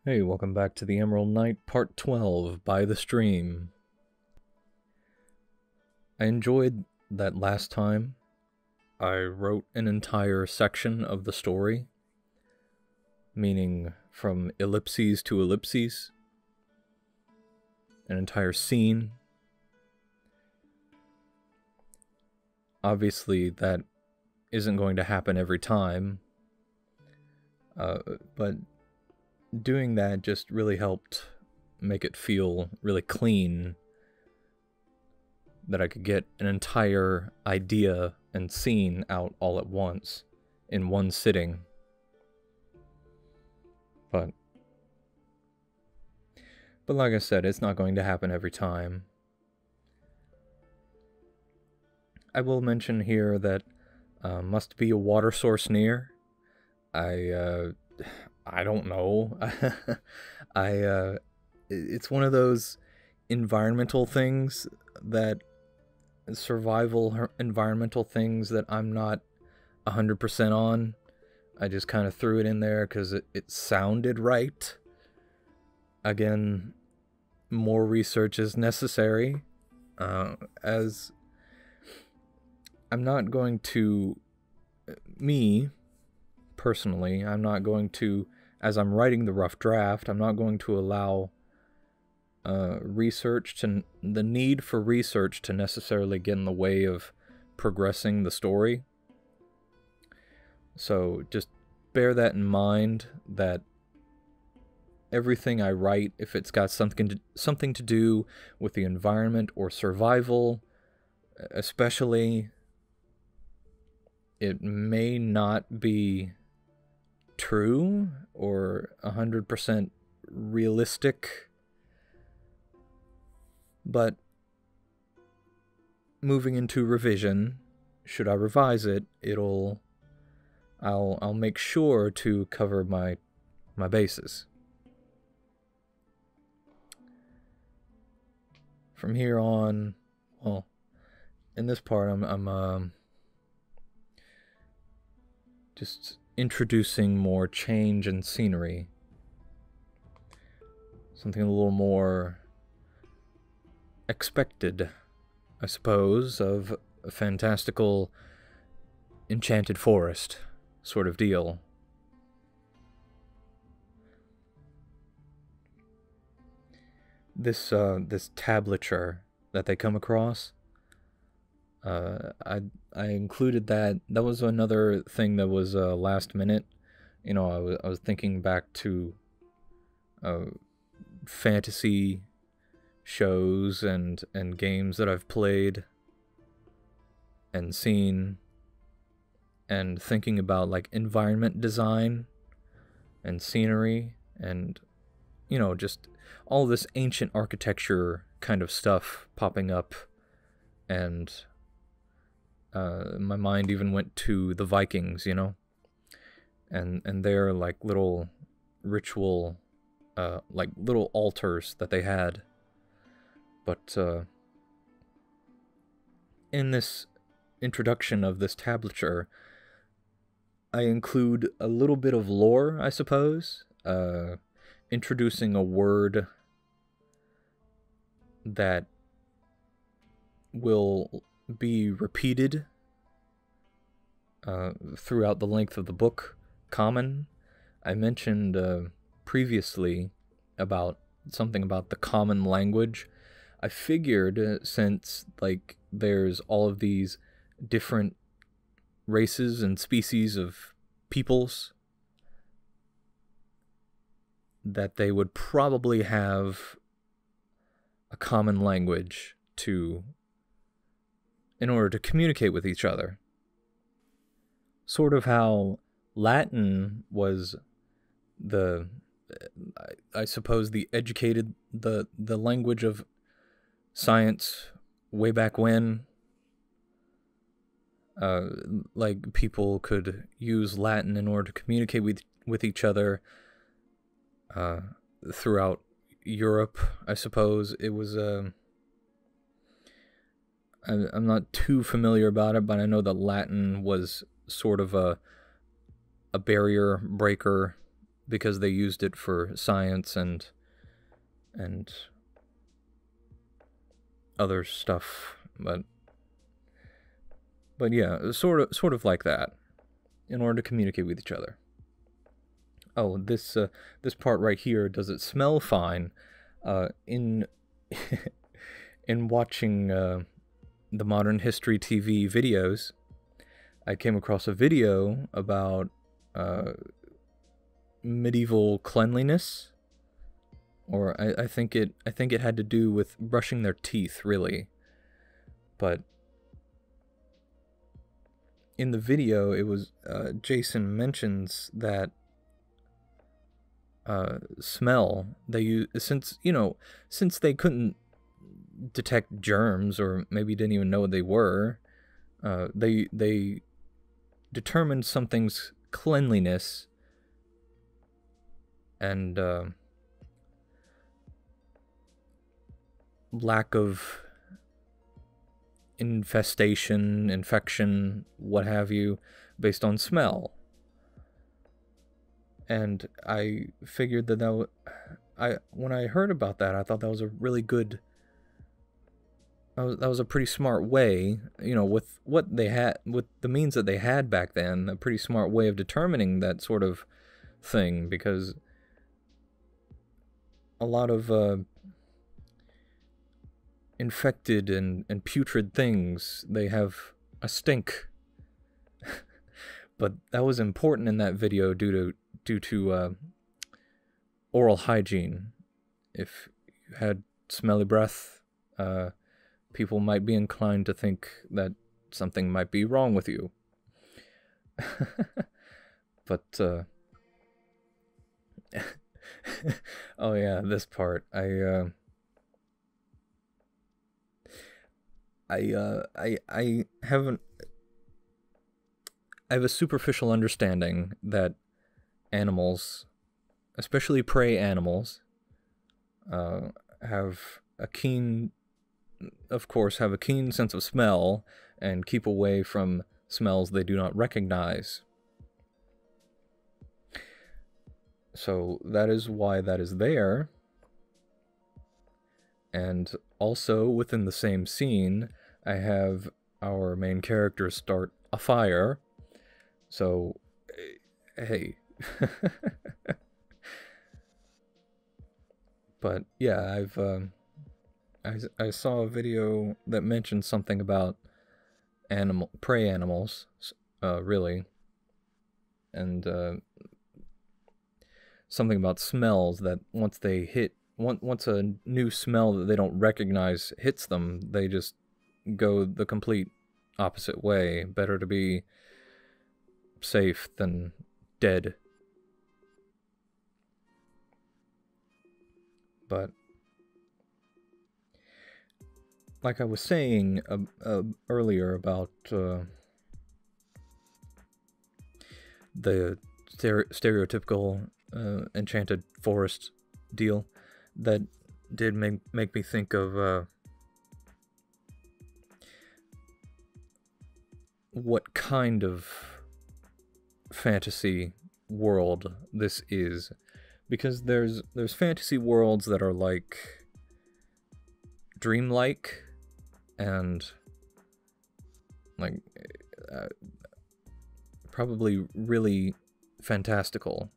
Hey, welcome back to the Emerald Knight Part 12 by the stream. I enjoyed that last time. I wrote an entire section of the story, meaning from ellipses to ellipses, an entire scene. Obviously, that isn't going to happen every time, but doing that just really helped make it feel really clean, that I could get an entire idea and scene out all at once, in one sitting. But like I said, it's not going to happen every time. I will mention here that must be a water source near. I don't know. It's one of those environmental things, that survival environmental things that I'm not 100% on. I just kind of threw it in there because it sounded right. Again, more research is necessary, as I'm not going to, me, personally, I'm not going to, as I'm writing the rough draft, I'm not going to allow the need for research to necessarily get in the way of progressing the story. So just bear that in mind, that everything I write, if it's got something to do with the environment or survival, especially, it may not be true or 100% realistic, but moving into revision, should I revise it, I'll make sure to cover my bases. From here on, well, in this part, I'm just introducing more change and scenery. Something a little more expected, I suppose, of a fantastical enchanted forest sort of deal. This tablature that they come across, I included that. That was another thing that was last minute. You know, I was thinking back to fantasy shows and games that I've played and seen, and thinking about like environment design and scenery and, you know, just all this ancient architecture kind of stuff popping up, and my mind even went to the Vikings, you know, and their like little ritual, like little altars that they had. But in this introduction of this tablature, I include a little bit of lore, I suppose, introducing a word that will be repeated throughout the length of the book. Common. I mentioned previously about something about the common language. I figured, since like there's all of these different races and species of peoples, that they would probably have a common language in order to communicate with each other. Sort of how Latin was I suppose the language of science way back when. Like people could use Latin in order to communicate with each other throughout Europe, I suppose. It was I'm not too familiar about it, but I know that Latin was sort of a barrier breaker because they used it for science and other stuff, but yeah, sort of like that, in order to communicate with each other. Oh, this part right here, does it smell fine? In in watching the Modern History TV videos, I came across a video about medieval cleanliness, or I think it had to do with brushing their teeth, really. But in the video, it was Jason mentions that smell they use, since they couldn't detect germs, or maybe didn't even know what they were. They determined something's cleanliness and lack of infestation, infection, what have you, based on smell. And I figured that when I heard about that, I thought that was a really good, that was a pretty smart way, with what they had, with the means that they had back then, a pretty smart way of determining that sort of thing, because a lot of infected and putrid things, they have a stink. But that was important in that video due to oral hygiene. If you had smelly breath, people might be inclined to think that something might be wrong with you. But oh yeah, this part. I have a superficial understanding that animals, especially prey animals, have a keen sense of smell and keep away from smells they do not recognize. So that is why that is there. And also within the same scene, I have our main character start a fire. So, hey. But yeah, I saw a video that mentioned something about prey animals, really, and something about smells, that once a new smell that they don't recognize hits them, they just go the complete opposite way. Better to be safe than dead. But like I was saying earlier about the stereotypical enchanted forest deal, that did make me think of what kind of fantasy world this is, because there's fantasy worlds that are like dreamlike and like probably really fantastical,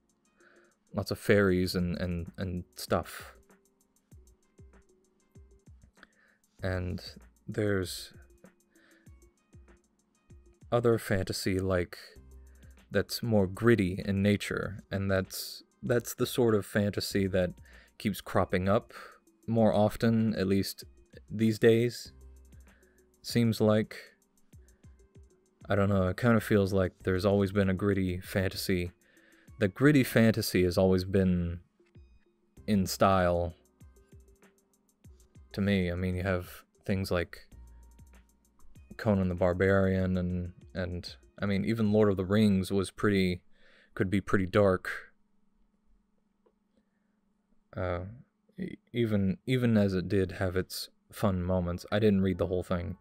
lots of fairies and stuff. And there's other fantasy like that's more gritty in nature, and that's the sort of fantasy that keeps cropping up more often, at least these days. Seems like, I don't know, it kind of feels like there's always been a gritty fantasy. The gritty fantasy has always been in style to me. I mean, you have things like Conan the Barbarian, and I mean, even Lord of the Rings could be pretty dark. Even as it did have its fun moments. I didn't read the whole thing.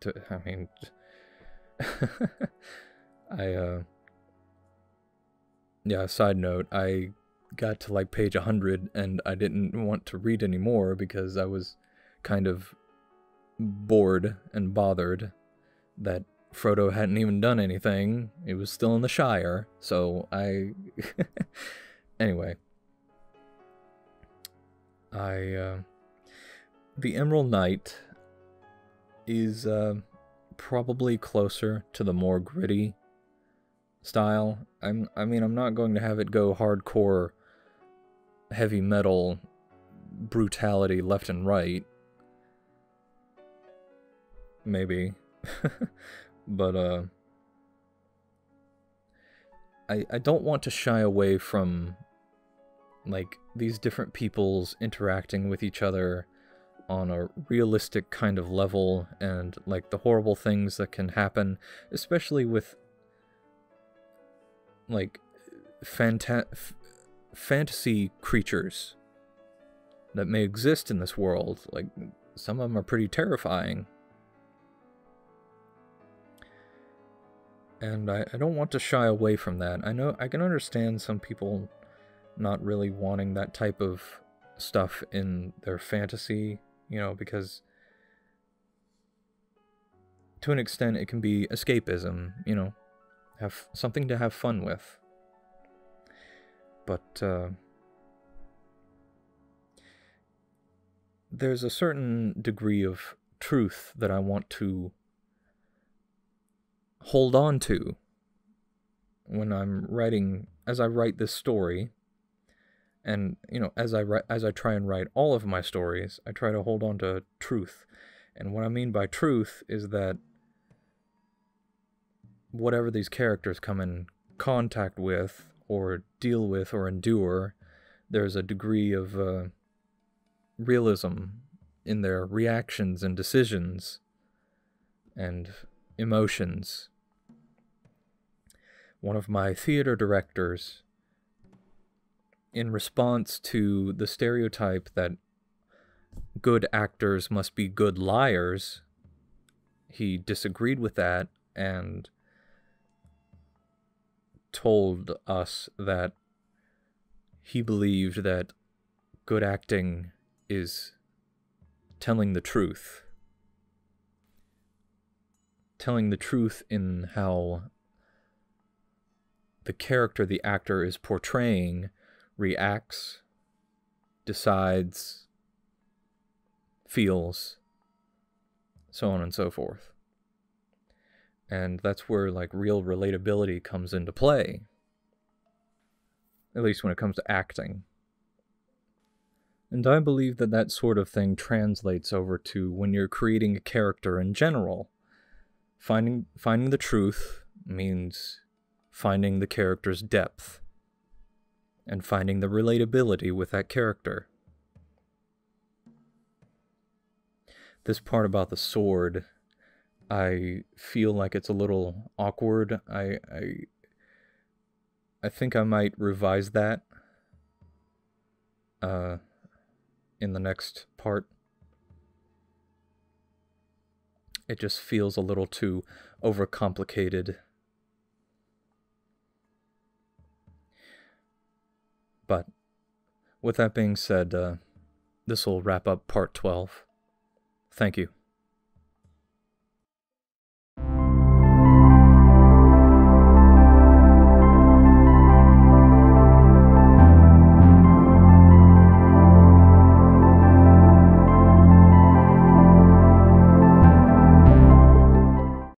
Yeah, side note, I got to like page 100 and I didn't want to read anymore because I was kind of bored and bothered that Frodo hadn't even done anything. He was still in the Shire, so I... Anyway. The Emerald Knight is probably closer to the more gritty style. I mean, I'm not going to have it go hardcore heavy metal brutality left and right. Maybe. But I don't want to shy away from like these different peoples interacting with each other on a realistic kind of level, and like the horrible things that can happen, especially with like fantasy creatures that may exist in this world. Like some of them are pretty terrifying. And I don't want to shy away from that. I know I can understand some people not really wanting that type of stuff in their fantasy, you know, because to an extent it can be escapism, you know, have something to have fun with. But there's a certain degree of truth that I want to hold on to when I'm writing, as I write this story. And, you know, as I try and write all of my stories, I try to hold on to truth. And what I mean by truth is that whatever these characters come in contact with, or deal with, or endure, there's a degree of realism in their reactions and decisions and emotions. One of my theater directors, in response to the stereotype that good actors must be good liars, he disagreed with that and told us that he believed that good acting is telling the truth. Telling the truth in how the character the actor is portraying reacts, decides, feels, so on and so forth. And that's where, like, real relatability comes into play. At least when it comes to acting. And I believe that that sort of thing translates over to when you're creating a character in general. Finding the truth means finding the character's depth. And finding the relatability with that character. This part about the sword, I feel like it's a little awkward. I think I might revise that in the next part. It just feels a little too overcomplicated. But with that being said, this will wrap up part 12. Thank you.